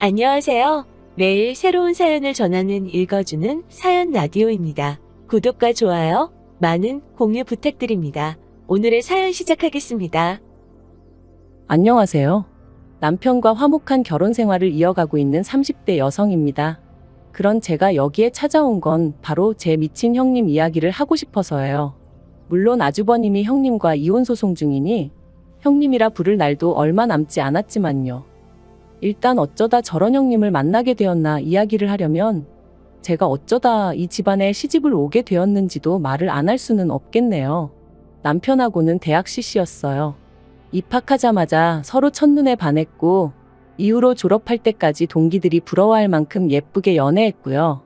안녕하세요. 매일 새로운 사연을 전하는 읽어주는 사연 라디오입니다. 구독과 좋아요, 많은 공유 부탁드립니다. 오늘의 사연 시작하겠습니다. 안녕하세요. 남편과 화목한 결혼 생활을 이어가고 있는 30대 여성입니다. 그런 제가 여기에 찾아온 건 바로 제 미친 형님 이야기를 하고 싶어서예요. 물론 아주버님이 형님과 이혼 소송 중이니 형님이라 부를 날도 얼마 남지 않았지만요. 일단 어쩌다 저런 형님을 만나게 되었나 이야기를 하려면 제가 어쩌다 이 집안에 시집을 오게 되었는지도 말을 안 할 수는 없겠네요. 남편하고는 대학 CC였어요. 입학하자마자 서로 첫눈에 반했고 이후로 졸업할 때까지 동기들이 부러워할 만큼 예쁘게 연애했고요.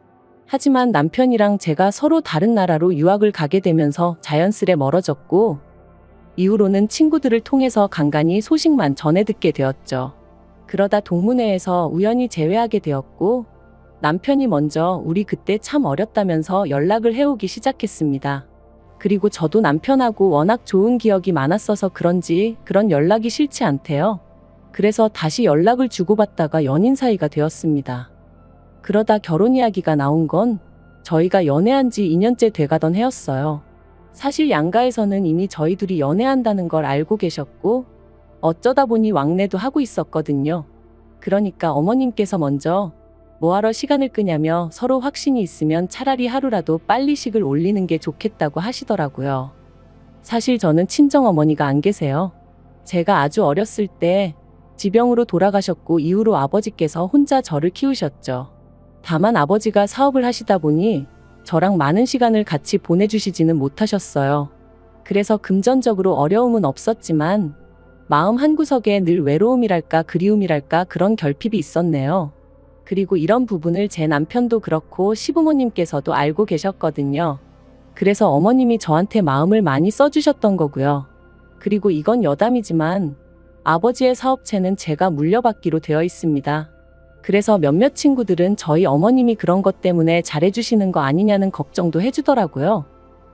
하지만 남편이랑 제가 서로 다른 나라로 유학을 가게 되면서 자연스레 멀어졌고 이후로는 친구들을 통해서 간간히 소식만 전해 듣게 되었죠. 그러다 동문회에서 우연히 재회하게 되었고 남편이 먼저 우리 그때 참 어렸다면서 연락을 해오기 시작했습니다. 그리고 저도 남편하고 워낙 좋은 기억이 많았어서 그런지 그런 연락이 싫지 않대요. 그래서 다시 연락을 주고받다가 연인 사이가 되었습니다. 그러다 결혼 이야기가 나온 건 저희가 연애한 지 2년째 돼가던 해였어요. 사실 양가에서는 이미 저희 둘이 연애한다는 걸 알고 계셨고 어쩌다 보니 왕래도 하고 있었거든요. 그러니까 어머님께서 먼저 뭐하러 시간을 끄냐며 서로 확신이 있으면 차라리 하루라도 빨리 식을 올리는 게 좋겠다고 하시더라고요. 사실 저는 친정어머니가 안 계세요. 제가 아주 어렸을 때 지병으로 돌아가셨고 이후로 아버지께서 혼자 저를 키우셨죠. 다만 아버지가 사업을 하시다 보니 저랑 많은 시간을 같이 보내주시지는 못하셨어요. 그래서 금전적으로 어려움은 없었지만 마음 한구석에 늘 외로움이랄까 그리움이랄까 그런 결핍이 있었네요. 그리고 이런 부분을 제 남편도 그렇고 시부모님께서도 알고 계셨거든요. 그래서 어머님이 저한테 마음을 많이 써주셨던 거고요. 그리고 이건 여담이지만 아버지의 사업체는 제가 물려받기로 되어 있습니다. 그래서 몇몇 친구들은 저희 어머님이 그런 것 때문에 잘해주시는 거 아니냐는 걱정도 해주더라고요.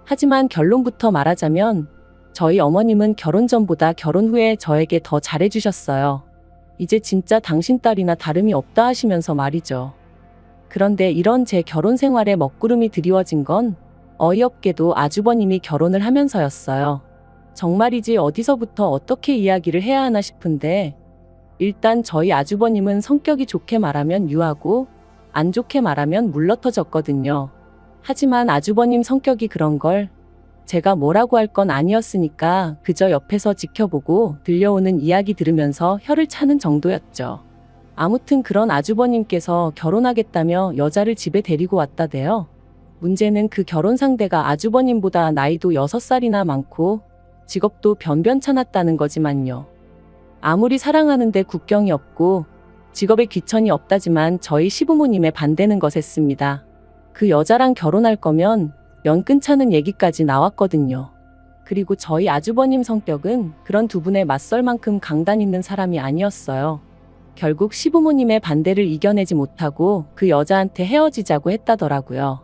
하지만 결론부터 말하자면 저희 어머님은 결혼 전보다 결혼 후에 저에게 더 잘해주셨어요. 이제 진짜 당신 딸이나 다름이 없다 하시면서 말이죠. 그런데 이런 제 결혼 생활에 먹구름이 드리워진 건 어이없게도 아주버님이 결혼을 하면서였어요. 정말이지 어디서부터 어떻게 이야기를 해야 하나 싶은데 일단 저희 아주버님은 성격이 좋게 말하면 유하고 안 좋게 말하면 물러터졌거든요. 하지만 아주버님 성격이 그런 걸 제가 뭐라고 할 건 아니었으니까 그저 옆에서 지켜보고 들려오는 이야기 들으면서 혀를 차는 정도였죠. 아무튼 그런 아주버님께서 결혼하겠다며 여자를 집에 데리고 왔다대요. 문제는 그 결혼 상대가 아주버님보다 나이도 6살이나 많고 직업도 변변찮았다는 거지만요. 아무리 사랑하는데 국경이 없고 직업에 귀천이 없다지만 저희 시부모님의 반대는 거셌습니다. 그 여자랑 결혼할 거면 연 끊자는 얘기까지 나왔거든요. 그리고 저희 아주버님 성격은 그런 두 분에 맞설 만큼 강단 있는 사람이 아니었어요. 결국 시부모님의 반대를 이겨내지 못하고 그 여자한테 헤어지자고 했다더라고요.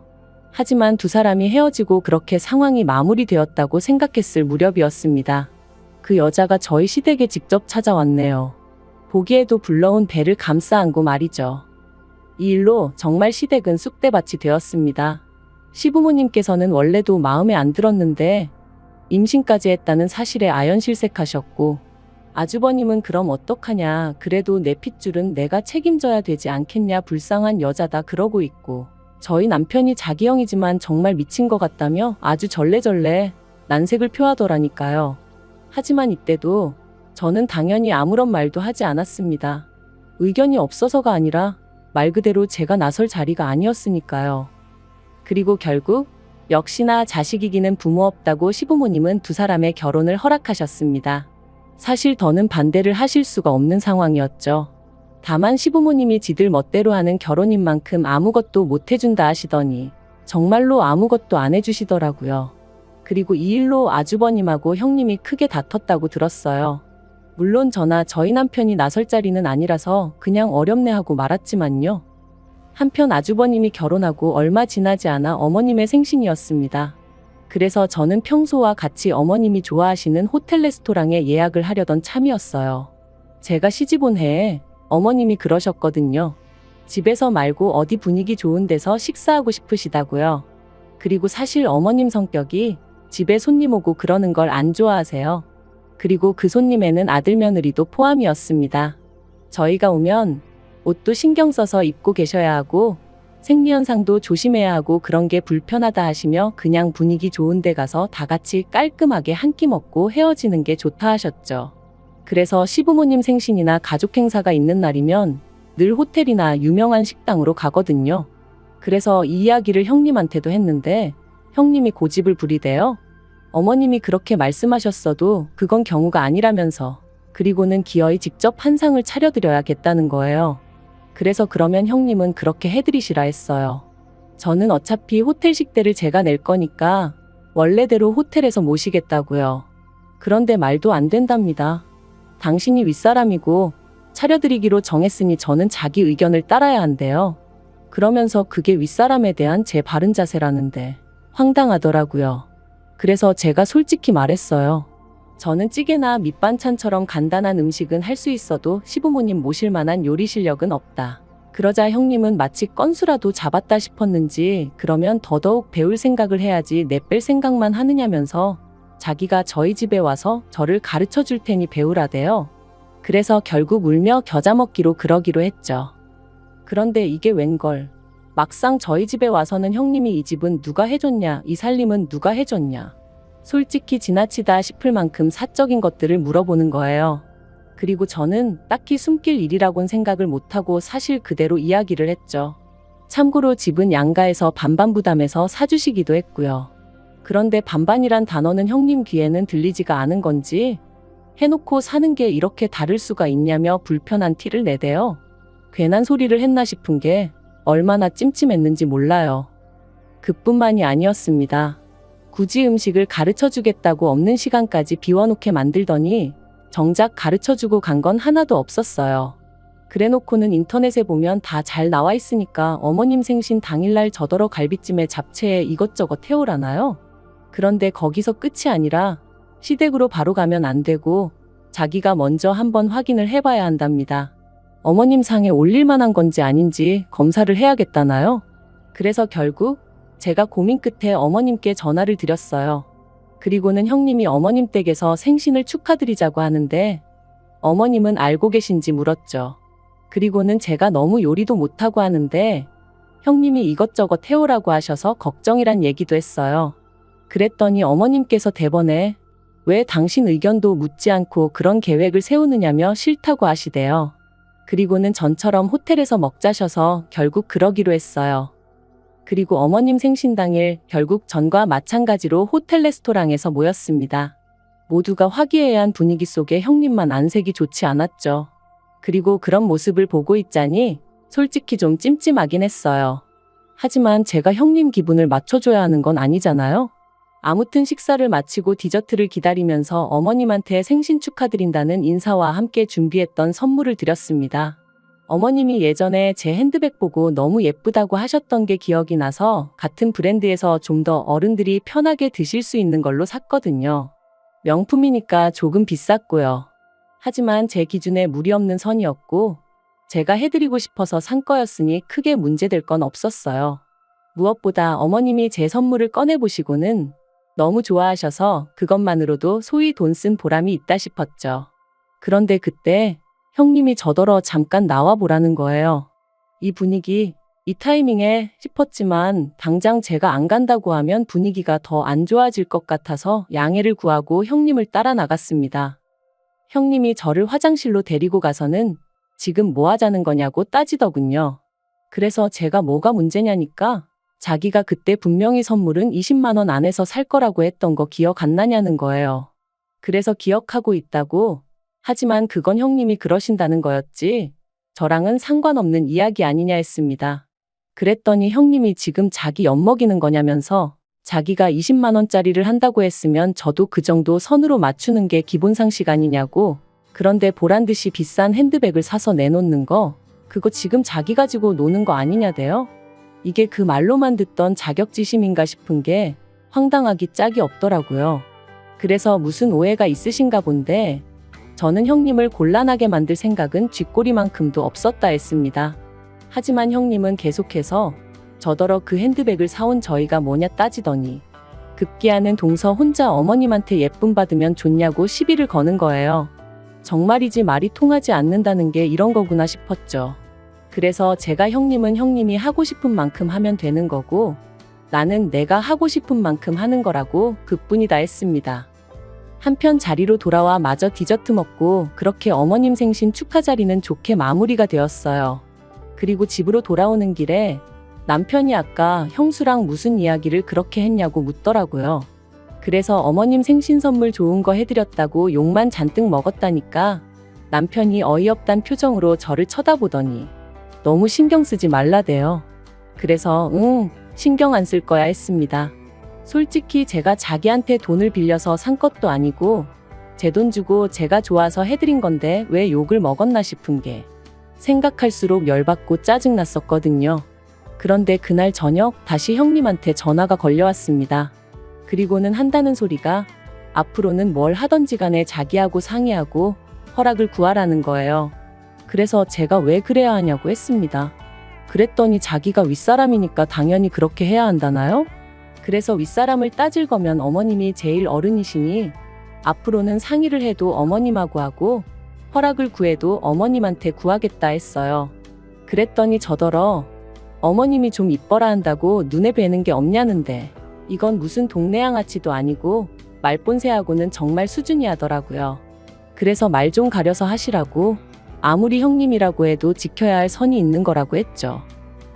하지만 두 사람이 헤어지고 그렇게 상황이 마무리되었다고 생각했을 무렵이었습니다. 그 여자가 저희 시댁에 직접 찾아왔네요. 보기에도 불러온 배를 감싸 안고 말이죠. 이 일로 정말 시댁은 쑥대밭이 되었습니다. 시부모님께서는 원래도 마음에 안 들었는데 임신까지 했다는 사실에 아연실색하셨고 아주버님은 그럼 어떡하냐 그래도 내 핏줄은 내가 책임져야 되지 않겠냐 불쌍한 여자다 그러고 있고 저희 남편이 자기 형이지만 정말 미친 것 같다며 아주 절레절레 난색을 표하더라니까요. 하지만 이때도 저는 당연히 아무런 말도 하지 않았습니다. 의견이 없어서가 아니라 말 그대로 제가 나설 자리가 아니었으니까요. 그리고 결국 역시나 자식 이기는 부모 없다고 시부모님은 두 사람의 결혼을 허락하셨습니다. 사실 더는 반대를 하실 수가 없는 상황이었죠. 다만 시부모님이 지들 멋대로 하는 결혼인 만큼 아무것도 못 해준다 하시더니 정말로 아무것도 안 해주시더라고요. 그리고 이 일로 아주버님하고 형님이 크게 다퉜다고 들었어요. 물론 저나 저희 남편이 나설 자리는 아니라서 그냥 어렵네 하고 말았지만요. 한편 아주버님이 결혼하고 얼마 지나지 않아 어머님의 생신이었습니다. 그래서 저는 평소와 같이 어머님이 좋아하시는 호텔 레스토랑에 예약을 하려던 참이었어요. 제가 시집 온 해에 어머님이 그러셨거든요. 집에서 말고 어디 분위기 좋은 데서 식사하고 싶으시다고요. 그리고 사실 어머님 성격이 집에 손님 오고 그러는 걸 안 좋아하세요. 그리고 그 손님에는 아들 며느리도 포함이었습니다. 저희가 오면 옷도 신경 써서 입고 계셔야 하고 생리현상도 조심해야 하고 그런 게 불편하다 하시며 그냥 분위기 좋은 데 가서 다 같이 깔끔하게 한 끼 먹고 헤어지는 게 좋다 하셨죠. 그래서 시부모님 생신이나 가족 행사가 있는 날이면 늘 호텔이나 유명한 식당으로 가거든요. 그래서 이 이야기를 형님한테도 했는데 형님이 고집을 부리대요. 어머님이 그렇게 말씀하셨어도 그건 경우가 아니라면서 그리고는 기어이 직접 한상을 차려드려야겠다는 거예요. 그래서 그러면 형님은 그렇게 해드리시라 했어요. 저는 어차피 호텔 식대를 제가 낼 거니까 원래대로 호텔에서 모시겠다고요. 그런데 말도 안 된답니다. 당신이 윗사람이고 차려드리기로 정했으니 저는 자기 의견을 따라야 한대요. 그러면서 그게 윗사람에 대한 제 바른 자세라는데 황당하더라고요. 그래서 제가 솔직히 말했어요. 저는 찌개나 밑반찬처럼 간단한 음식은 할 수 있어도 시부모님 모실 만한 요리 실력은 없다. 그러자 형님은 마치 건수라도 잡았다 싶었는지 그러면 더더욱 배울 생각을 해야지 내뺄 생각만 하느냐면서 자기가 저희 집에 와서 저를 가르쳐 줄 테니 배우라대요. 그래서 결국 울며 겨자 먹기로 그러기로 했죠. 그런데 이게 웬걸. 막상 저희 집에 와서는 형님이 이 집은 누가 해줬냐, 이 살림은 누가 해줬냐. 솔직히 지나치다 싶을 만큼 사적인 것들을 물어보는 거예요. 그리고 저는 딱히 숨길 일이라곤 생각을 못하고 사실 그대로 이야기를 했죠. 참고로 집은 양가에서 반반 부담해서 사주시기도 했고요. 그런데 반반이란 단어는 형님 귀에는 들리지가 않은 건지 해놓고 사는 게 이렇게 다를 수가 있냐며 불편한 티를 내대요. 괜한 소리를 했나 싶은 게 얼마나 찜찜했는지 몰라요. 그뿐만이 아니었습니다. 굳이 음식을 가르쳐주겠다고 없는 시간까지 비워놓게 만들더니 정작 가르쳐주고 간 건 하나도 없었어요. 그래놓고는 인터넷에 보면 다 잘 나와 있으니까 어머님 생신 당일날 저더러 갈비찜에 잡채에 이것저것 해오라나요? 그런데 거기서 끝이 아니라 시댁으로 바로 가면 안 되고 자기가 먼저 한번 확인을 해봐야 한답니다. 어머님 상에 올릴 만한 건지 아닌지 검사를 해야겠다나요? 그래서 결국 제가 고민 끝에 어머님께 전화를 드렸어요. 그리고는 형님이 어머님 댁에서 생신을 축하드리자고 하는데 어머님은 알고 계신지 물었죠. 그리고는 제가 너무 요리도 못하고 하는데 형님이 이것저것 해오라고 하셔서 걱정이란 얘기도 했어요. 그랬더니 어머님께서 대번에 왜 당신 의견도 묻지 않고 그런 계획을 세우느냐며 싫다고 하시대요. 그리고는 전처럼 호텔에서 먹자셔서 결국 그러기로 했어요. 그리고 어머님 생신 당일 결국 전과 마찬가지로 호텔 레스토랑에서 모였습니다. 모두가 화기애애한 분위기 속에 형님만 안색이 좋지 않았죠. 그리고 그런 모습을 보고 있자니 솔직히 좀 찜찜하긴 했어요. 하지만 제가 형님 기분을 맞춰줘야 하는 건 아니잖아요. 아무튼 식사를 마치고 디저트를 기다리면서 어머님한테 생신 축하드린다는 인사와 함께 준비했던 선물을 드렸습니다. 어머님이 예전에 제 핸드백 보고 너무 예쁘다고 하셨던 게 기억이 나서 같은 브랜드에서 좀 더 어른들이 편하게 드실 수 있는 걸로 샀거든요. 명품이니까 조금 비쌌고요. 하지만 제 기준에 무리 없는 선이었고 제가 해드리고 싶어서 산 거였으니 크게 문제될 건 없었어요. 무엇보다 어머님이 제 선물을 꺼내보시고는 너무 좋아하셔서 그것만으로도 소위 돈 쓴 보람이 있다 싶었죠. 그런데 그때 형님이 저더러 잠깐 나와보라는 거예요. 이 분위기, 이 타이밍에 싶었지만 당장 제가 안 간다고 하면 분위기가 더 안 좋아질 것 같아서 양해를 구하고 형님을 따라 나갔습니다. 형님이 저를 화장실로 데리고 가서는 지금 뭐 하자는 거냐고 따지더군요. 그래서 제가 뭐가 문제냐니까 자기가 그때 분명히 선물은 20만 원 안에서 살 거라고 했던 거 기억 안 나냐는 거예요. 그래서 기억하고 있다고. 하지만 그건 형님이 그러신다는 거였지 저랑은 상관없는 이야기 아니냐 했습니다. 그랬더니 형님이 지금 자기 엿먹이는 거냐면서 자기가 20만 원짜리를 한다고 했으면 저도 그 정도 선으로 맞추는 게 기본 상식 아니냐고. 그런데 보란듯이 비싼 핸드백을 사서 내놓는 거 그거 지금 자기 가지고 노는 거 아니냐대요. 이게 그 말로만 듣던 자격지심인가 싶은 게 황당하기 짝이 없더라고요. 그래서 무슨 오해가 있으신가 본데 저는 형님을 곤란하게 만들 생각은 쥐꼬리만큼도 없었다 했습니다. 하지만 형님은 계속해서 저더러 그 핸드백을 사온 저희가 뭐냐 따지더니 급기야는 동서 혼자 어머님한테 예쁨 받으면 좋냐고 시비를 거는 거예요. 정말이지 말이 통하지 않는다는 게 이런 거구나 싶었죠. 그래서 제가 형님은 형님이 하고 싶은 만큼 하면 되는 거고 나는 내가 하고 싶은 만큼 하는 거라고 그뿐이다 했습니다. 한편 자리로 돌아와 마저 디저트 먹고 그렇게 어머님 생신 축하 자리는 좋게 마무리가 되었어요. 그리고 집으로 돌아오는 길에 남편이 아까 형수랑 무슨 이야기를 그렇게 했냐고 묻더라고요. 그래서 어머님 생신 선물 좋은 거 해드렸다고 욕만 잔뜩 먹었다니까 남편이 어이없단 표정으로 저를 쳐다보더니 너무 신경 쓰지 말라대요. 그래서 신경 안 쓸 거야 했습니다. 솔직히 제가 자기한테 돈을 빌려서 산 것도 아니고 제 돈 주고 제가 좋아서 해드린 건데 왜 욕을 먹었나 싶은 게 생각할수록 열받고 짜증났었거든요. 그런데 그날 저녁 다시 형님한테 전화가 걸려왔습니다. 그리고는 한다는 소리가 앞으로는 뭘 하던지 간에 자기하고 상의하고 허락을 구하라는 거예요. 그래서 제가 왜 그래야 하냐고 했습니다. 그랬더니 자기가 윗사람이니까 당연히 그렇게 해야 한다나요? 그래서 윗사람을 따질 거면 어머님이 제일 어른이시니 앞으로는 상의를 해도 어머님하고 하고 허락을 구해도 어머님한테 구하겠다 했어요. 그랬더니 저더러 어머님이 좀 이뻐라 한다고 눈에 뵈는 게 없냐는데 이건 무슨 동네 양아치도 아니고 말본새하고는 정말 수준이 하더라고요. 그래서 말 좀 가려서 하시라고 아무리 형님이라고 해도 지켜야 할 선이 있는 거라고 했죠.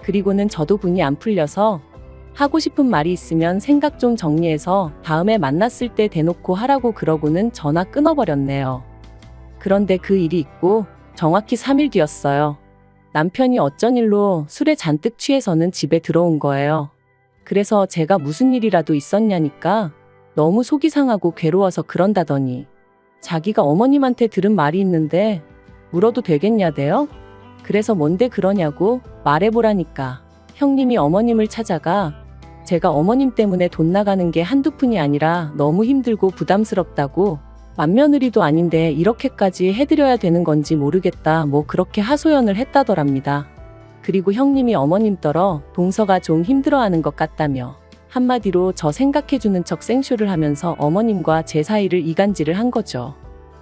그리고는 저도 분이 안 풀려서 하고 싶은 말이 있으면 생각 좀 정리해서 다음에 만났을 때 대놓고 하라고 그러고는 전화 끊어버렸네요. 그런데 그 일이 있고 정확히 3일 뒤였어요. 남편이 어쩐 일로 술에 잔뜩 취해서는 집에 들어온 거예요. 그래서 제가 무슨 일이라도 있었냐니까 너무 속이 상하고 괴로워서 그런다더니 자기가 어머님한테 들은 말이 있는데 물어도 되겠냐대요? 그래서 뭔데 그러냐고 말해보라니까 형님이 어머님을 찾아가 제가 어머님 때문에 돈 나가는 게 한두 푼이 아니라 너무 힘들고 부담스럽다고 맏며느리도 아닌데 이렇게까지 해드려야 되는 건지 모르겠다 뭐 그렇게 하소연을 했다더랍니다. 그리고 형님이 어머님더러 동서가 좀 힘들어하는 것 같다며 한마디로 저 생각해주는 척 생쇼를 하면서 어머님과 제 사이를 이간질을 한 거죠.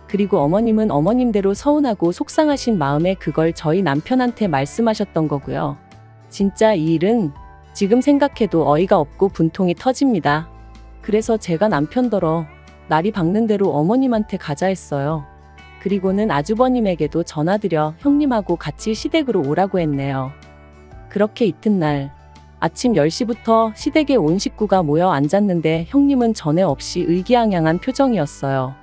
그리고 어머님은 어머님대로 서운하고 속상하신 마음에 그걸 저희 남편한테 말씀하셨던 거고요. 진짜 이 일은 지금 생각해도 어이가 없고 분통이 터집니다. 그래서 제가 남편더러 날이 밝는 대로 어머님한테 가자 했어요. 그리고는 아주버님에게도 전화드려 형님하고 같이 시댁으로 오라고 했네요. 그렇게 이튿날 아침 10시부터 시댁에 온 식구가 모여 앉았는데 형님은 전에 없이 의기양양한 표정이었어요.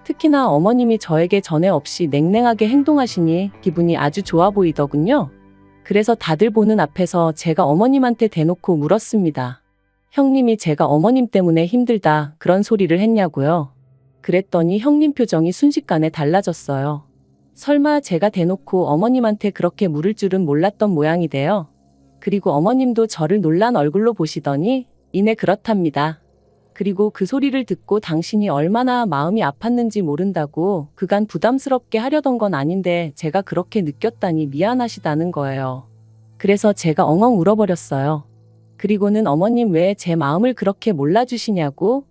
특히나 어머님이 저에게 전에 없이 냉랭하게 행동하시니 기분이 아주 좋아 보이더군요. 그래서 다들 보는 앞에서 제가 어머님한테 대놓고 물었습니다. 형님이 제가 어머님 때문에 힘들다 그런 소리를 했냐고요. 그랬더니 형님 표정이 순식간에 달라졌어요. 설마 제가 대놓고 어머님한테 그렇게 물을 줄은 몰랐던 모양이대요. 그리고 어머님도 저를 놀란 얼굴로 보시더니 이내 그렇답니다. 그리고 그 소리를 듣고 당신이 얼마나 마음이 아팠는지 모른다고 그간 부담스럽게 하려던 건 아닌데 제가 그렇게 느꼈다니 미안하시다는 거예요. 그래서 제가 엉엉 울어버렸어요. 그리고는 어머님 왜 제 마음을 그렇게 몰라주시냐고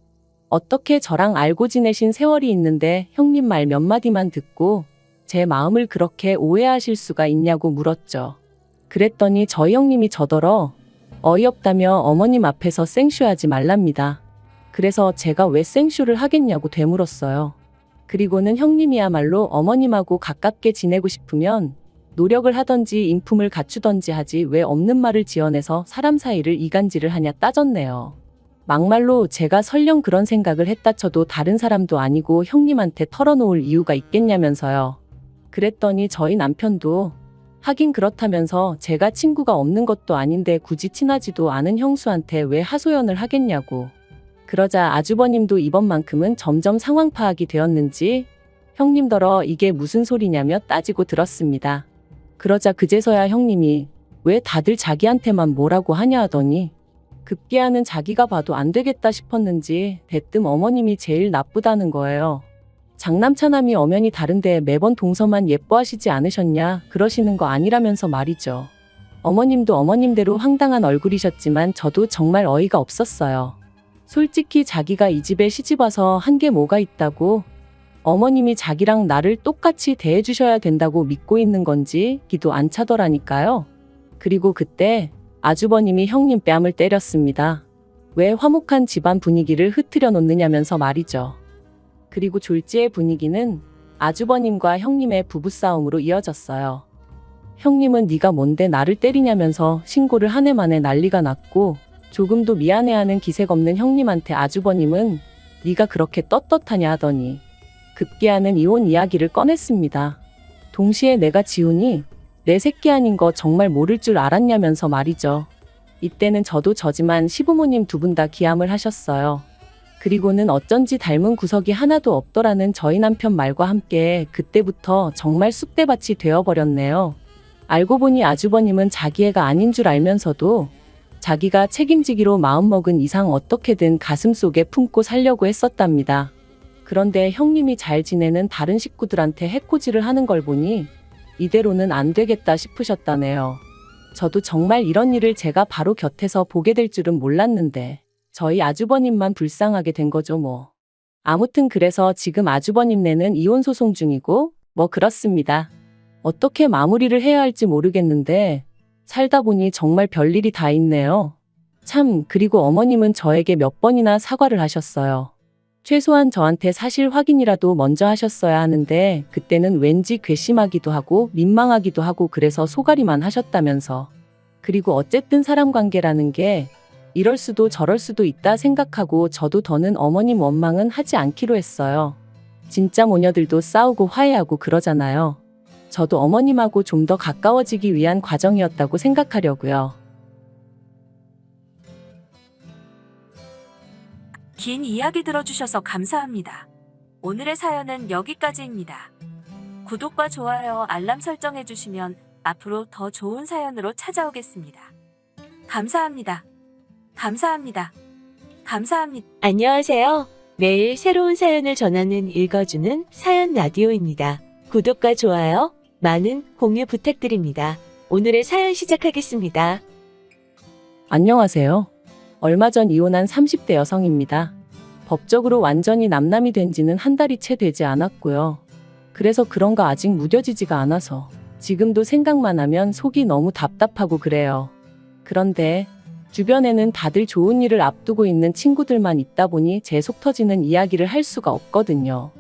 어떻게 저랑 알고 지내신 세월이 있는데 형님 말 몇 마디만 듣고 제 마음을 그렇게 오해하실 수가 있냐고 물었죠. 그랬더니 저희 형님이 저더러 어이없다며 어머님 앞에서 생쇼하지 말랍니다. 그래서 제가 왜 생쇼를 하겠냐고 되물었어요. 그리고는 형님이야말로 어머님하고 가깝게 지내고 싶으면 노력을 하던지 인품을 갖추던지 하지 왜 없는 말을 지어내서 사람 사이를 이간질을 하냐 따졌네요. 막말로 제가 설령 그런 생각을 했다 쳐도 다른 사람도 아니고 형님한테 털어놓을 이유가 있겠냐면서요. 그랬더니 저희 남편도 하긴 그렇다면서 제가 친구가 없는 것도 아닌데 굳이 친하지도 않은 형수한테 왜 하소연을 하겠냐고. 그러자 아주버님도 이번만큼은 점점 상황 파악이 되었는지 형님더러 이게 무슨 소리냐며 따지고 들었습니다. 그러자 그제서야 형님이 왜 다들 자기한테만 뭐라고 하냐 하더니 급기야는 자기가 봐도 안 되겠다 싶었는지 대뜸 어머님이 제일 나쁘다는 거예요. 장남차남이 엄연히 다른데 매번 동서만 예뻐하시지 않으셨냐 그러시는 거 아니라면서 말이죠. 어머님도 어머님대로 황당한 얼굴이셨지만 저도 정말 어이가 없었어요. 솔직히 자기가 이 집에 시집와서 한 게 뭐가 있다고 어머님이 자기랑 나를 똑같이 대해주셔야 된다고 믿고 있는 건지 기도 안 차더라니까요. 그리고 그때 아주버님이 형님 뺨을 때렸습니다. 왜 화목한 집안 분위기를 흐트려 놓느냐면서 말이죠. 그리고 졸지의 분위기는 아주버님과 형님의 부부싸움으로 이어졌어요. 형님은 네가 뭔데 나를 때리냐면서 신고를 한 해 만에 난리가 났고, 조금도 미안해하는 기색 없는 형님한테 아주버님은 네가 그렇게 떳떳하냐 하더니 급기야는 이혼 이야기를 꺼냈습니다. 동시에 내가 지훈이 내 새끼 아닌 거 정말 모를 줄 알았냐면서 말이죠. 이때는 저도 저지만 시부모님 두 분 다 기함을 하셨어요. 그리고는 어쩐지 닮은 구석이 하나도 없더라는 저희 남편 말과 함께 그때부터 정말 쑥대밭이 되어버렸네요. 알고 보니 아주버님은 자기 애가 아닌 줄 알면서도 자기가 책임지기로 마음먹은 이상 어떻게든 가슴속에 품고 살려고 했었답니다. 그런데 형님이 잘 지내는 다른 식구들한테 해코지를 하는 걸 보니 이대로는 안 되겠다 싶으셨다네요. 저도 정말 이런 일을 제가 바로 곁에서 보게 될 줄은 몰랐는데 저희 아주버님만 불쌍하게 된 거죠 뭐. 아무튼 그래서 지금 아주버님네는 이혼 소송 중이고 뭐 그렇습니다. 어떻게 마무리를 해야 할지 모르겠는데 살다 보니 정말 별일이 다 있네요. 참, 그리고 어머님은 저에게 몇 번이나 사과를 하셨어요. 최소한 저한테 사실 확인이라도 먼저 하셨어야 하는데 그때는 왠지 괘씸하기도 하고 민망하기도 하고 그래서 소가리만 하셨다면서. 그리고 어쨌든 사람 관계라는 게 이럴 수도 저럴 수도 있다 생각하고 저도 더는 어머님 원망은 하지 않기로 했어요. 진짜 모녀들도 싸우고 화해하고 그러잖아요. 저도 어머님하고 좀 더 가까워지기 위한 과정이었다고 생각하려고요. 긴 이야기 들어주셔서 감사합니다. 오늘의 사연은 여기까지입니다. 구독과 좋아요, 알람 설정해주시면 앞으로 더 좋은 사연으로 찾아오겠습니다. 감사합니다. 감사합니다. 감사합니다. 안녕하세요. 매일 새로운 사연을 전하는 읽어주는 사연 라디오입니다. 구독과 좋아요, 많은 공유 부탁드립니다. 오늘의 사연 시작하겠습니다. 안녕하세요. 얼마 전 이혼한 30대 여성입니다. 법적으로 완전히 남남이 된 지는 한 달이 채 되지 않았고요. 그래서 그런가 아직 무뎌지지가 않아서 지금도 생각만 하면 속이 너무 답답하고 그래요. 그런데 주변에는 다들 좋은 일을 앞두고 있는 친구들만 있다 보니 제 속 터지는 이야기를 할 수가 없거든요.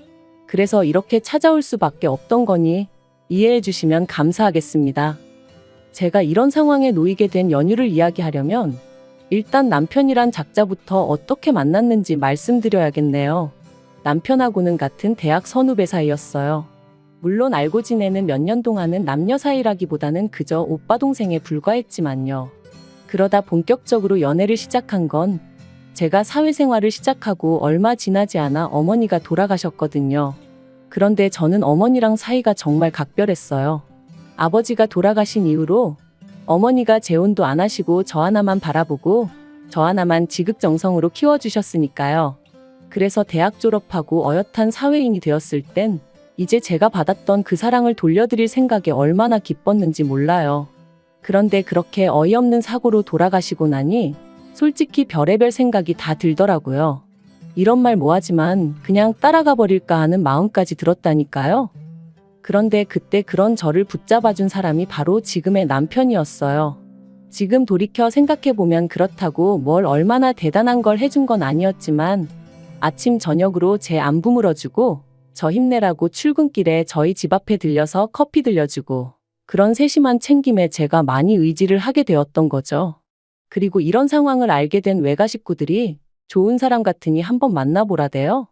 그래서 이렇게 찾아올 수밖에 없던 거니 이해해 주시면 감사하겠습니다. 제가 이런 상황에 놓이게 된 연유를 이야기하려면 일단 남편이란 작자부터 어떻게 만났는지 말씀드려야겠네요. 남편하고는 같은 대학 선후배 사이였어요. 물론 알고 지내는 몇 년 동안은 남녀 사이라기보다는 그저 오빠 동생에 불과했지만요. 그러다 본격적으로 연애를 시작한 건 제가 사회생활을 시작하고 얼마 지나지 않아 어머니가 돌아가셨거든요. 그런데 저는 어머니랑 사이가 정말 각별했어요. 아버지가 돌아가신 이후로 어머니가 재혼도 안 하시고 저 하나만 바라보고 저 하나만 지극정성으로 키워주셨으니까요. 그래서 대학 졸업하고 어엿한 사회인이 되었을 땐 이제 제가 받았던 그 사랑을 돌려드릴 생각에 얼마나 기뻤는지 몰라요. 그런데 그렇게 어이없는 사고로 돌아가시고 나니 솔직히 별의별 생각이 다 들더라고요. 이런 말 뭐하지만 그냥 따라가 버릴까 하는 마음까지 들었다니까요. 그런데 그때 그런 저를 붙잡아준 사람이 바로 지금의 남편이었어요. 지금 돌이켜 생각해보면 그렇다고 뭘 얼마나 대단한 걸 해준 건 아니었지만 아침 저녁으로 제 안부 물어주고 저 힘내라고 출근길에 저희 집 앞에 들려서 커피 들려주고 그런 세심한 챙김에 제가 많이 의지를 하게 되었던 거죠. 그리고 이런 상황을 알게 된 외가 식구들이 좋은 사람 같으니 한번 만나보라대요.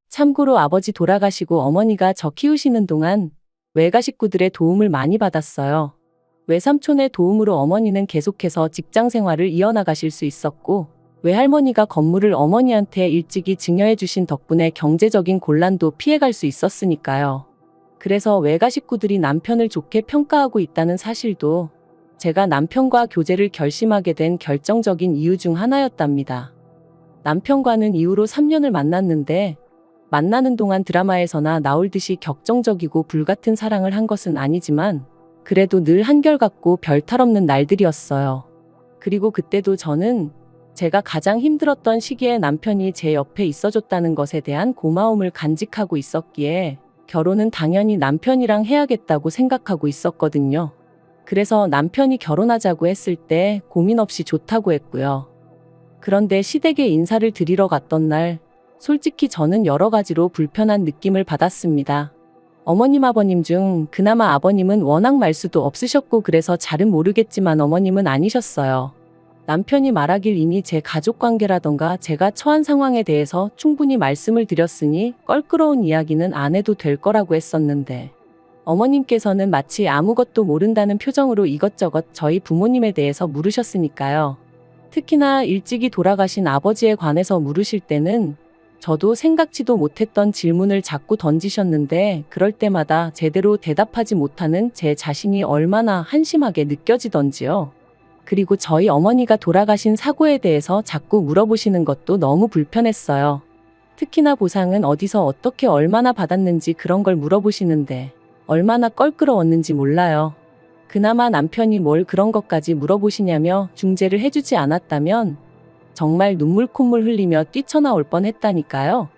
참고로 아버지 돌아가시고 어머니가 저 키우시는 동안 외가 식구들의 도움을 많이 받았어요. 외삼촌의 도움으로 어머니는 계속해서 직장 생활을 이어나가실 수 있었고 외할머니가 건물을 어머니한테 일찍이 증여해 주신 덕분에 경제적인 곤란도 피해갈 수 있었으니까요. 그래서 외가 식구들이 남편을 좋게 평가하고 있다는 사실도 제가 남편과 교제를 결심하게 된 결정적인 이유 중 하나였답니다. 남편과는 이후로 3년을 만났는데 만나는 동안 드라마에서나 나올 듯이 격정적이고 불같은 사랑을 한 것은 아니지만 그래도 늘 한결같고 별탈 없는 날들이었어요. 그리고 그때도 저는 제가 가장 힘들었던 시기에 남편이 제 옆에 있어줬다는 것에 대한 고마움을 간직하고 있었기에 결혼은 당연히 남편이랑 해야겠다고 생각하고 있었거든요. 그래서 남편이 결혼하자고 했을 때 고민 없이 좋다고 했고요. 그런데 시댁에 인사를 드리러 갔던 날, 솔직히 저는 여러 가지로 불편한 느낌을 받았습니다. 어머님 아버님 중 그나마 아버님은 워낙 말수도 없으셨고 그래서 잘은 모르겠지만 어머님은 아니셨어요. 남편이 말하길 이미 제 가족관계라던가 제가 처한 상황에 대해서 충분히 말씀을 드렸으니 껄끄러운 이야기는 안 해도 될 거라고 했었는데 어머님께서는 마치 아무것도 모른다는 표정으로 이것저것 저희 부모님에 대해서 물으셨으니까요. 특히나 일찍이 돌아가신 아버지에 관해서 물으실 때는 저도 생각지도 못했던 질문을 자꾸 던지셨는데 그럴 때마다 제대로 대답하지 못하는 제 자신이 얼마나 한심하게 느껴지던지요. 그리고 저희 어머니가 돌아가신 사고에 대해서 자꾸 물어보시는 것도 너무 불편했어요. 특히나 보상은 어디서 어떻게 얼마나 받았는지 그런 걸 물어보시는데 얼마나 껄끄러웠는지 몰라요. 그나마 남편이 뭘 그런 것까지 물어보시냐며 중재를 해주지 않았다면 정말 눈물 콧물 흘리며 뛰쳐나올 뻔했다니까요.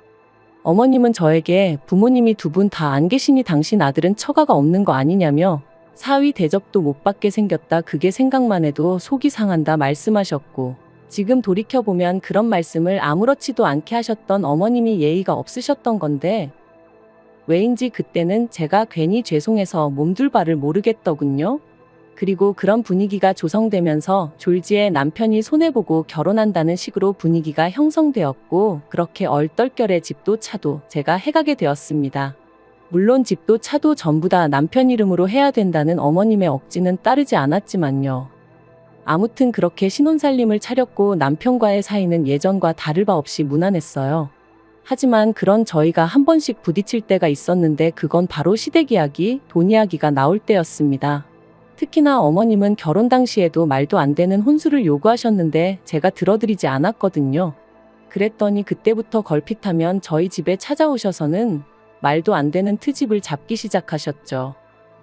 어머님은 저에게 부모님이 두 분 다 안 계시니 당신 아들은 처가가 없는 거 아니냐며 사위 대접도 못 받게 생겼다. 그게 생각만 해도 속이 상한다 말씀하셨고 지금 돌이켜보면 그런 말씀을 아무렇지도 않게 하셨던 어머님이 예의가 없으셨던 건데 왜인지 그때는 제가 괜히 죄송해서 몸둘 바를 모르겠더군요. 그리고 그런 분위기가 조성되면서 졸지에 남편이 손해보고 결혼한다는 식으로 분위기가 형성되었고 그렇게 얼떨결에 집도 차도 제가 해가게 되었습니다. 물론 집도 차도 전부 다 남편 이름으로 해야 된다는 어머님의 억지는 따르지 않았지만요. 아무튼 그렇게 신혼살림을 차렸고 남편과의 사이는 예전과 다를 바 없이 무난했어요. 하지만 그런 저희가 한 번씩 부딪힐 때가 있었는데 그건 바로 시댁 이야기, 돈 이야기가 나올 때였습니다. 특히나 어머님은 결혼 당시에도 말도 안 되는 혼수를 요구하셨는데 제가 들어드리지 않았거든요. 그랬더니 그때부터 걸핏하면 저희 집에 찾아오셔서는 말도 안 되는 트집을 잡기 시작하셨죠.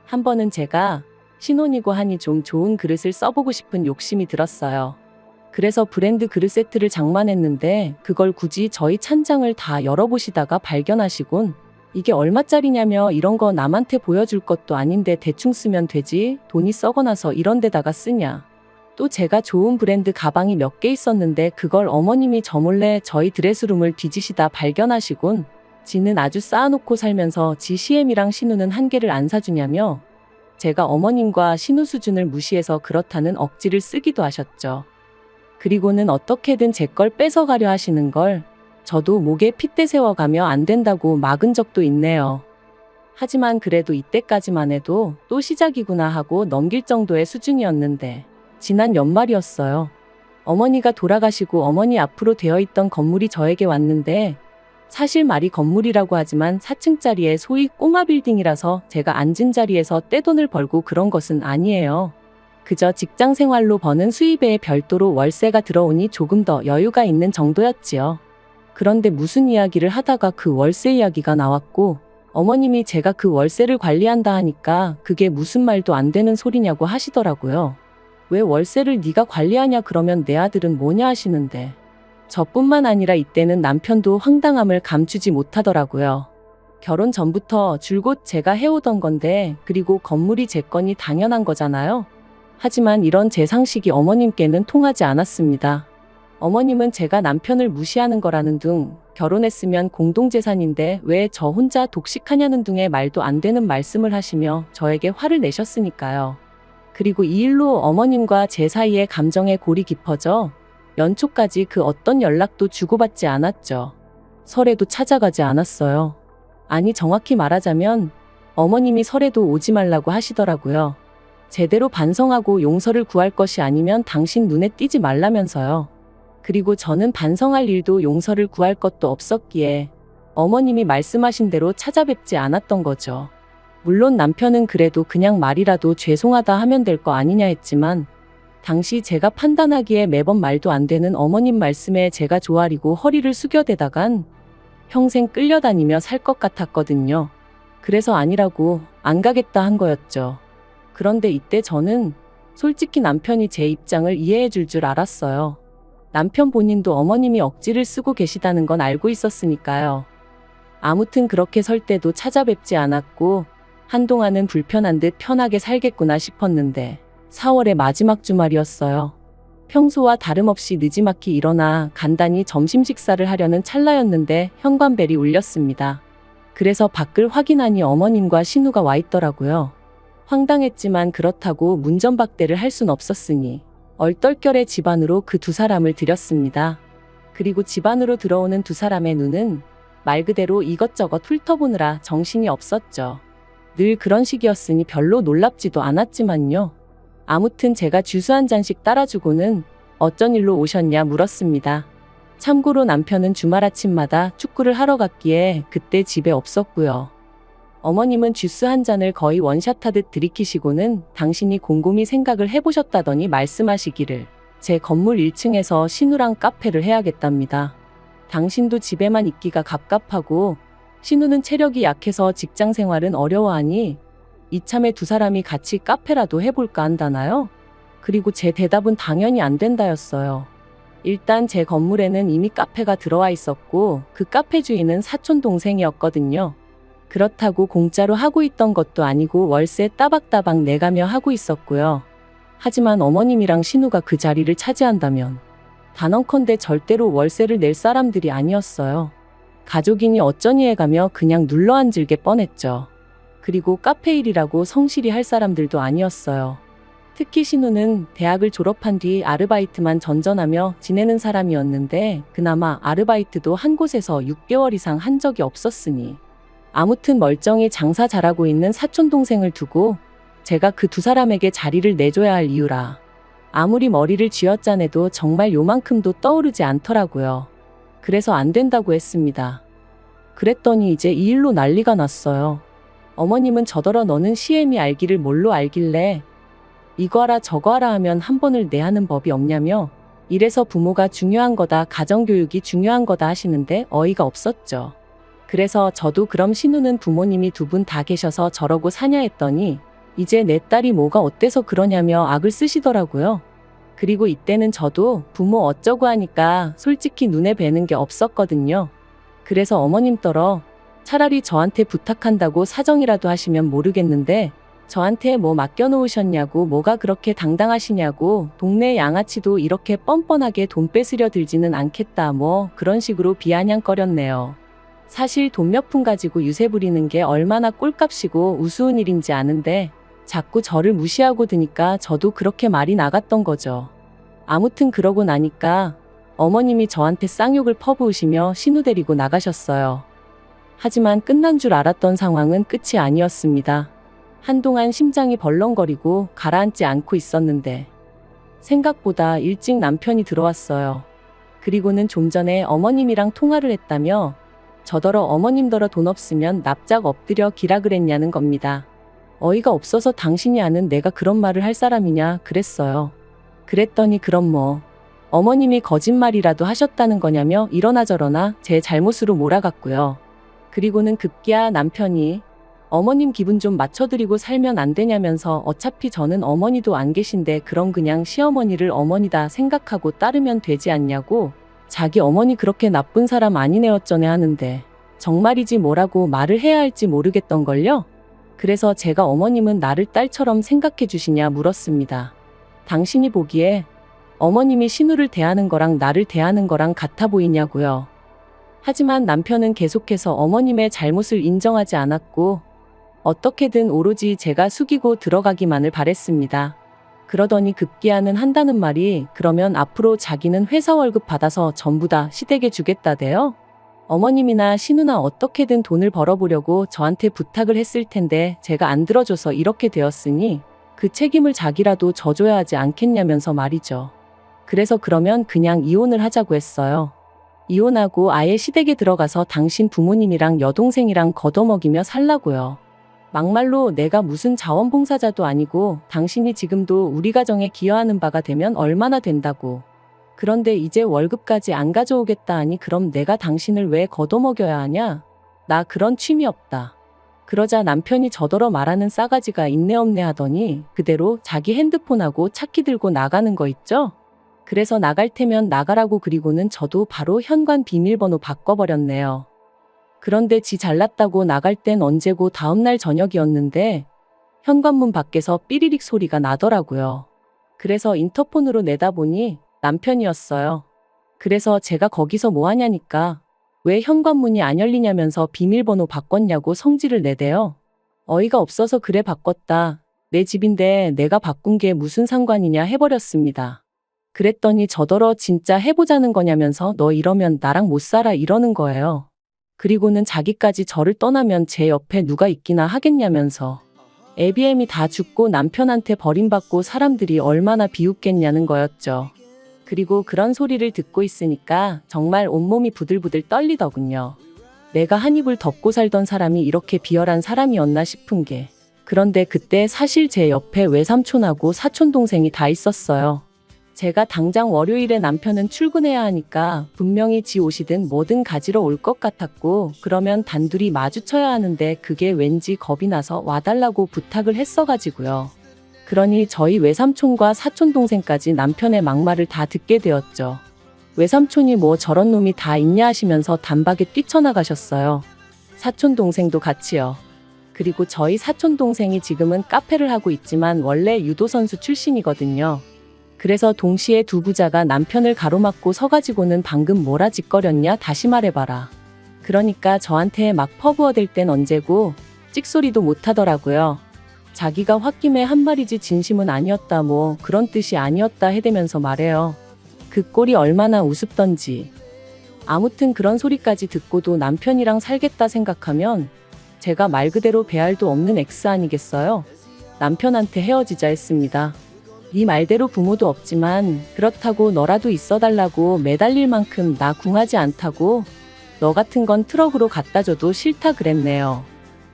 한 번은 제가 신혼이고 하니 좀 좋은 그릇을 써보고 싶은 욕심이 들었어요. 그래서 브랜드 그릇 세트를 장만했는데 그걸 굳이 저희 찬장을 다 열어보시다가 발견하시곤 이게 얼마짜리냐며 이런 거 남한테 보여줄 것도 아닌데 대충 쓰면 되지 돈이 썩어나서 이런 데다가 쓰냐. 또 제가 좋은 브랜드 가방이 몇 개 있었는데 그걸 어머님이 저 몰래 저희 드레스룸을 뒤지시다 발견하시곤 지는 아주 쌓아놓고 살면서 지 CM이랑 신우는 한 개를 안 사주냐며 제가 어머님과 신우 수준을 무시해서 그렇다는 억지를 쓰기도 하셨죠. 그리고는 어떻게든 제 걸 뺏어가려 하시는 걸 저도 목에 핏대 세워가며 안 된다고 막은 적도 있네요. 하지만 그래도 이때까지만 해도 또 시작이구나 하고 넘길 정도의 수준이었는데 지난 연말이었어요. 어머니가 돌아가시고 어머니 앞으로 되어있던 건물이 저에게 왔는데 사실 말이 건물이라고 하지만 4층짜리의 소위 꼬마 빌딩이라서 제가 앉은 자리에서 떼돈을 벌고 그런 것은 아니에요. 그저 직장 생활로 버는 수입에 별도로 월세가 들어오니 조금 더 여유가 있는 정도였지요. 그런데 무슨 이야기를 하다가 그 월세 이야기가 나왔고 어머님이 제가 그 월세를 관리한다 하니까 그게 무슨 말도 안 되는 소리냐고 하시더라고요. 왜 월세를 네가 관리하냐 그러면 내 아들은 뭐냐 하시는데 저뿐만 아니라 이때는 남편도 황당함을 감추지 못하더라고요. 결혼 전부터 줄곧 제가 해오던 건데 그리고 건물이 제 거니 당연한 거잖아요. 하지만 이런 제 상식이 어머님께는 통하지 않았습니다. 어머님은 제가 남편을 무시하는 거라는 둥, 결혼했으면 공동재산인데 왜 저 혼자 독식하냐는 둥의 말도 안 되는 말씀을 하시며 저에게 화를 내셨으니까요. 그리고 이 일로 어머님과 제 사이의 감정의 골이 깊어져 연초까지 그 어떤 연락도 주고받지 않았죠. 설에도 찾아가지 않았어요. 아니 정확히 말하자면 어머님이 설에도 오지 말라고 하시더라고요. 제대로 반성하고 용서를 구할 것이 아니면 당신 눈에 띄지 말라면서요. 그리고 저는 반성할 일도 용서를 구할 것도 없었기에 어머님이 말씀하신 대로 찾아뵙지 않았던 거죠. 물론 남편은 그래도 그냥 말이라도 죄송하다 하면 될 거 아니냐 했지만 당시 제가 판단하기에 매번 말도 안 되는 어머님 말씀에 제가 조아리고 허리를 숙여대다간 평생 끌려다니며 살 것 같았거든요. 그래서 아니라고 안 가겠다 한 거였죠. 그런데 이때 저는 솔직히 남편이 제 입장을 이해해 줄 줄 알았어요. 남편 본인도 어머님이 억지를 쓰고 계시다는 건 알고 있었으니까요. 아무튼 그렇게 설 때도 찾아뵙지 않았고 한동안은 불편한 듯 편하게 살겠구나 싶었는데 4월의 마지막 주말이었어요. 평소와 다름없이 느지막이 일어나 간단히 점심 식사를 하려는 찰나였는데 현관벨이 울렸습니다. 그래서 밖을 확인하니 어머님과 신우가 와 있더라고요. 황당했지만 그렇다고 문전박대를 할 순 없었으니 얼떨결에 집 안으로 그 두 사람을 들였습니다. 그리고 집 안으로 들어오는 두 사람의 눈은 말 그대로 이것저것 훑어보느라 정신이 없었죠. 늘 그런 식이었으니 별로 놀랍지도 않았지만요. 아무튼 제가 주스 한 잔씩 따라주고는 어쩐 일로 오셨냐 물었습니다. 참고로 남편은 주말 아침마다 축구를 하러 갔기에 그때 집에 없었고요. 어머님은 주스 한 잔을 거의 원샷하듯 들이키시고는 당신이 곰곰이 생각을 해보셨다더니 말씀하시기를 제 건물 1층에서 신우랑 카페를 해야겠답니다. 당신도 집에만 있기가 갑갑하고 신우는 체력이 약해서 직장 생활은 어려워하니 이참에 두 사람이 같이 카페라도 해볼까 한다나요? 그리고 제 대답은 당연히 안 된다였어요. 일단 제 건물에는 이미 카페가 들어와 있었고 그 카페 주인은 사촌 동생이었거든요. 그렇다고 공짜로 하고 있던 것도 아니고 월세 따박따박 내가며 하고 있었고요. 하지만 어머님이랑 신우가 그 자리를 차지한다면 단언컨대 절대로 월세를 낼 사람들이 아니었어요. 가족이니 어쩌니 해가며 그냥 눌러앉을 게 뻔했죠. 그리고 카페 일이라고 성실히 할 사람들도 아니었어요. 특히 신우는 대학을 졸업한 뒤 아르바이트만 전전하며 지내는 사람이었는데 그나마 아르바이트도 한 곳에서 6개월 이상 한 적이 없었으니 아무튼 멀쩡히 장사 잘하고 있는 사촌동생을 두고 제가 그 두 사람에게 자리를 내줘야 할 이유라 아무리 머리를 쥐어짜내도 정말 요만큼도 떠오르지 않더라고요. 그래서 안 된다고 했습니다. 그랬더니 이제 이 일로 난리가 났어요. 어머님은 저더러 너는 시엠이 알기를 뭘로 알길래 이거 하라 저거 하라 하면 한 번을 내하는 법이 없냐며 이래서 부모가 중요한 거다 가정교육이 중요한 거다 하시는데 어이가 없었죠. 그래서 저도 그럼 신우는 부모님이 두 분 다 계셔서 저러고 사냐 했더니 이제 내 딸이 뭐가 어때서 그러냐며 악을 쓰시더라고요. 그리고 이때는 저도 부모 어쩌고 하니까 솔직히 눈에 뵈는 게 없었거든요. 그래서 어머님 떨어 차라리 저한테 부탁한다고 사정이라도 하시면 모르겠는데 저한테 뭐 맡겨놓으셨냐고 뭐가 그렇게 당당하시냐고 동네 양아치도 이렇게 뻔뻔하게 돈 뺏으려 들지는 않겠다 뭐 그런 식으로 비아냥거렸네요. 사실 돈 몇 푼 가지고 유세 부리는 게 얼마나 꼴값이고 우스운 일인지 아는데 자꾸 저를 무시하고 드니까 저도 그렇게 말이 나갔던 거죠. 아무튼 그러고 나니까 어머님이 저한테 쌍욕을 퍼부으시며 신우 데리고 나가셨어요. 하지만 끝난 줄 알았던 상황은 끝이 아니었습니다. 한동안 심장이 벌렁거리고 가라앉지 않고 있었는데 생각보다 일찍 남편이 들어왔어요. 그리고는 좀 전에 어머님이랑 통화를 했다며 저더러 어머님더러 돈 없으면 납작 엎드려 기라 그랬냐는 겁니다. 어이가 없어서 당신이 아는 내가 그런 말을 할 사람이냐 그랬어요. 그랬더니 그럼 뭐 어머님이 거짓말이라도 하셨다는 거냐며 이러나 저러나 제 잘못으로 몰아갔고요. 그리고는 급기야 남편이 어머님 기분 좀 맞춰드리고 살면 안 되냐면서 어차피 저는 어머니도 안 계신데 그럼 그냥 시어머니를 어머니다 생각하고 따르면 되지 않냐고 자기 어머니 그렇게 나쁜 사람 아니네 어쩌네 하는데 정말이지 뭐라고 말을 해야 할지 모르겠던걸요. 그래서 제가 어머님은 나를 딸처럼 생각해 주시냐 물었습니다. 당신이 보기에 어머님이 신우를 대하는 거랑 나를 대하는 거랑 같아 보이냐고요. 하지만 남편은 계속해서 어머님의 잘못을 인정하지 않았고 어떻게든 오로지 제가 숙이고 들어가기만을 바랬습니다. 그러더니 급기야는 한다는 말이 그러면 앞으로 자기는 회사 월급 받아서 전부 다 시댁에 주겠다대요? 어머님이나 신우나 어떻게든 돈을 벌어보려고 저한테 부탁을 했을 텐데 제가 안 들어줘서 이렇게 되었으니 그 책임을 자기라도 져줘야 하지 않겠냐면서 말이죠. 그래서 그러면 그냥 이혼을 하자고 했어요. 이혼하고 아예 시댁에 들어가서 당신 부모님이랑 여동생이랑 걷어먹이며 살라고요. 막말로 내가 무슨 자원봉사자도 아니고 당신이 지금도 우리 가정에 기여하는 바가 되면 얼마나 된다고. 그런데 이제 월급까지 안 가져오겠다 하니 그럼 내가 당신을 왜 걷어먹여야 하냐? 나 그런 취미 없다. 그러자 남편이 저더러 말하는 싸가지가 있네 없네 하더니 그대로 자기 핸드폰하고 차키 들고 나가는 거 있죠? 그래서 나갈 테면 나가라고 그리고는 저도 바로 현관 비밀번호 바꿔버렸네요. 그런데 지 잘났다고 나갈 땐 언제고 다음날 저녁이었는데 현관문 밖에서 삐리릭 소리가 나더라고요. 그래서 인터폰으로 내다보니 남편이었어요. 그래서 제가 거기서 뭐 하냐니까 왜 현관문이 안 열리냐면서 비밀번호 바꿨냐고 성질을 내대요. 어이가 없어서 그래 바꿨다. 내 집인데 내가 바꾼 게 무슨 상관이냐 해버렸습니다. 그랬더니 저더러 진짜 해보자는 거냐면서 너 이러면 나랑 못 살아 이러는 거예요. 그리고는 자기까지 저를 떠나면 제 옆에 누가 있기나 하겠냐면서 ABM이 다 죽고 남편한테 버림받고 사람들이 얼마나 비웃겠냐는 거였죠. 그리고 그런 소리를 듣고 있으니까 정말 온몸이 부들부들 떨리더군요. 내가 한 입을 덮고 살던 사람이 이렇게 비열한 사람이었나 싶은 게. 그런데 그때 사실 제 옆에 외삼촌하고 사촌동생이 다 있었어요. 제가 당장 월요일에 남편은 출근해야 하니까 분명히 지 옷이든 뭐든 가지러 올 것 같았고 그러면 단둘이 마주쳐야 하는데 그게 왠지 겁이 나서 와달라고 부탁을 했어가지고요. 그러니 저희 외삼촌과 사촌동생까지 남편의 막말을 다 듣게 되었죠. 외삼촌이 뭐 저런 놈이 다 있냐 하시면서 단박에 뛰쳐나가셨어요. 사촌동생도 같이요. 그리고 저희 사촌동생이 지금은 카페를 하고 있지만 원래 유도선수 출신이거든요. 그래서 동시에 두 부자가 남편을 가로막고 서가지고는 방금 뭐라 짓거렸냐 다시 말해봐라. 그러니까 저한테 막 퍼부어댈 땐 언제고 찍소리도 못하더라고요. 자기가 홧김에 한 말이지 진심은 아니었다 뭐 그런 뜻이 아니었다 해대면서 말해요. 그 꼴이 얼마나 우습던지. 아무튼 그런 소리까지 듣고도 남편이랑 살겠다 생각하면 제가 말 그대로 배알도 없는 X 아니겠어요? 남편한테 헤어지자 했습니다. 네 말대로 부모도 없지만 그렇다고 너라도 있어달라고 매달릴 만큼 나 궁하지 않다고 너 같은 건 트럭으로 갖다 줘도 싫다 그랬네요.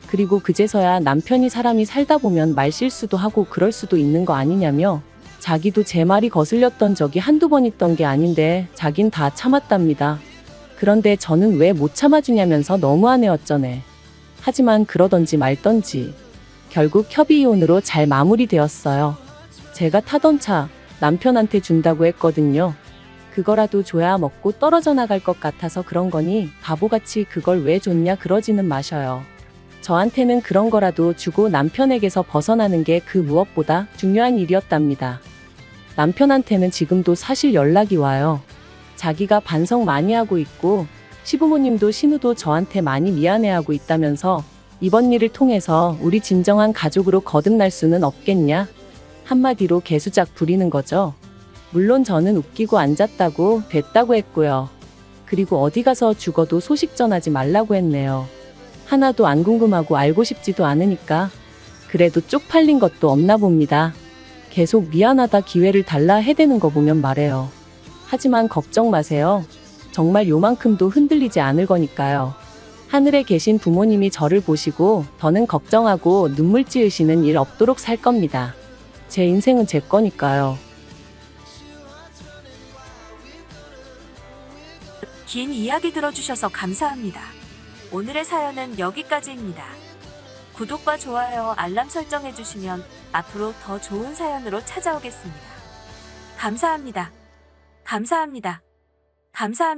그리고 그제서야 남편이 사람이 살다 보면 말실수도 하고 그럴 수도 있는 거 아니냐며 자기도 제 말이 거슬렸던 적이 한두 번 있던 게 아닌데 자긴 다 참았답니다. 그런데 저는 왜 못 참아주냐면서 너무하네 어쩌네. 하지만 그러던지 말던지 결국 협의이혼으로 잘 마무리되었어요. 제가 타던 차 남편한테 준다고 했거든요. 그거라도 줘야 먹고 떨어져 나갈 것 같아서 그런 거니 바보같이 그걸 왜 줬냐 그러지는 마셔요. 저한테는 그런 거라도 주고 남편에게서 벗어나는 게 그 무엇보다 중요한 일이었답니다. 남편한테는 지금도 사실 연락이 와요. 자기가 반성 많이 하고 있고 시부모님도 신우도 저한테 많이 미안해하고 있다면서 이번 일을 통해서 우리 진정한 가족으로 거듭날 수는 없겠냐? 한마디로 개수작 부리는 거죠. 물론 저는 웃기고 앉았다고 됐다고 했고요. 그리고 어디 가서 죽어도 소식 전하지 말라고 했네요. 하나도 안 궁금하고 알고 싶지도 않으니까. 그래도 쪽팔린 것도 없나 봅니다. 계속 미안하다 기회를 달라 해대는 거 보면 말해요. 하지만 걱정 마세요. 정말 요만큼도 흔들리지 않을 거니까요. 하늘에 계신 부모님이 저를 보시고 더는 걱정하고 눈물 찌으시는 일 없도록 살 겁니다. 제 인생은 제 거니까요. 긴 이야기 들어주셔서 감사합니다. 오늘의 사연은 여기까지입니다. 구독과 좋아요, 알람 설정해주시면 앞으로 더 좋은 사연으로 찾아오겠습니다. 감사합니다. 감사합니다. 감사합니다.